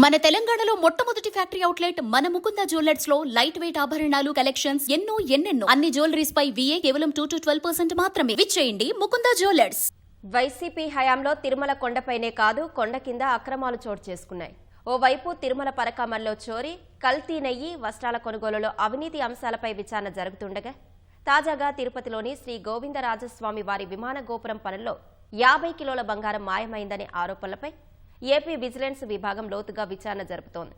మన తెలంగాణలో మొట్టమొదటి ఫ్యాక్టరీ అవుట్లెట్ మన ముకుంద జ్యువెలర్స్ లో లైట్ వెయిట్ ఆభరణాలు కలెక్షన్స్ ఎన్నెన్నో అన్ని జ్యువెలరీస్ పై VA కేవలం 2 to 12% మాత్రమే. విచ్చేయండి ముకుంద జ్యువెలర్స్. వైసీపీ హయాంలో తిరుమల కొండపైనే కాదు కొండ కింద అక్రమాలు చోటు చేసుకున్నాయి. ఓవైపు తిరుమల పరకామణిలో చోరీ, కల్తీ నెయ్యి, వస్త్రాల కొనుగోలులో అవినీతి అంశాలపై విచారణ జరుగుతుండగా తాజాగా తిరుపతిలోని శ్రీ గోవిందరాజస్వామి వారి విమాన గోపురం పనుల్లో 50 కిలోల బంగారం మాయమైందనే ఆరోపణలపై ఏపీ విజిలెన్స్ విభాగం లోతుగా విచారణ జరుపుతోంది.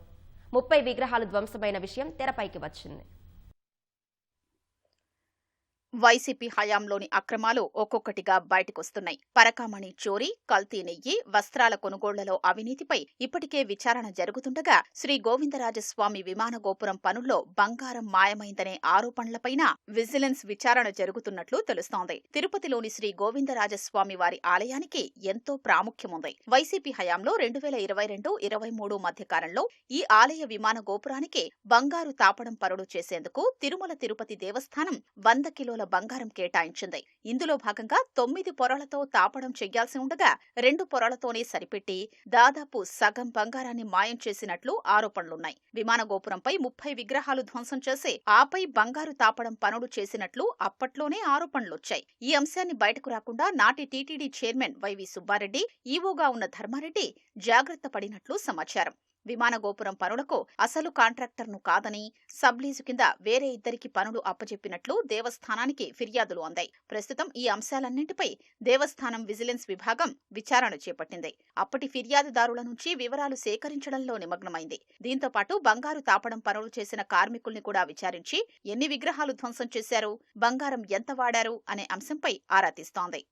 30 విగ్రహాలు ధ్వంసమైన విషయం తెరపైకి వచ్చింది. వైసీపీ హయాంలోని అక్రమాలు ఒక్కొక్కటిగా బయటకొస్తున్నాయి. పరకామణి చోరీ, కల్తీ నెయ్యి, వస్త్రాల కొనుగోళ్లలో అవినీతిపై ఇప్పటికే విచారణ జరుగుతుండగా శ్రీ గోవిందరాజస్వామి విమాన గోపురం పనుల్లో బంగారం మాయమైందనే ఆరోపణలపైన విజిలెన్స్ విచారణ జరుగుతున్నట్లు తెలుస్తోంది. తిరుపతిలోని శ్రీ గోవిందరాజస్వామి వారి ఆలయానికి ఎంతో ప్రాముఖ్యముంది. వైసీపీ హయాంలో 2022-23 మధ్య కాలంలో ఈ ఆలయ విమాన గోపురానికి బంగారు తాపడం పరుడు చేసేందుకు తిరుమల తిరుపతి దేవస్థానం 100 కిలోల బంగారం కేటాయించింది. ఇందులో భాగంగా 9 పొరలతో తాపడం చెయ్యాల్సి ఉండగా 2 పొరలతోనే సరిపెట్టి దాదాపు సగం బంగారాన్ని మాయం చేసినట్లు ఆరోపణలున్నాయి. విమాన గోపురంపై 30 విగ్రహాలు ధ్వంసం చేసి ఆపై బంగారు తాపడం పనులు చేసినట్లు అప్పట్లోనే ఆరోపణలొచ్చాయి. ఈ అంశాన్ని బయటకు రాకుండా నాటి టీటీడీ చైర్మన్ వైవి సుబ్బారెడ్డి, ఈవోగా ఉన్న ధర్మారెడ్డి జాగ్రత్త పడినట్లు సమాచారం. విమాన గోపురం పనులకు అసలు కాంట్రాక్టర్ను కాదని సబ్లీజు కింద వేరే ఇద్దరికి పనులు అప్పచెప్పినట్లు దేవస్థానానికి ఫిర్యాదులు అందాయి. ప్రస్తుతం ఈ అంశాలన్నింటిపై దేవస్థానం విజిలెన్స్ విభాగం విచారణ చేపట్టింది. అప్పటి ఫిర్యాదుదారుల నుంచి వివరాలు సేకరించడంలో నిమగ్నమైంది. దీంతో పాటు బంగారు తాపడం పనులు చేసిన కార్మికుల్ని కూడా విచారించి ఎన్ని విగ్రహాలు ధ్వంసం చేశారు, బంగారం ఎంత వాడారు అనే అంశంపై ఆరా తీస్తోంది.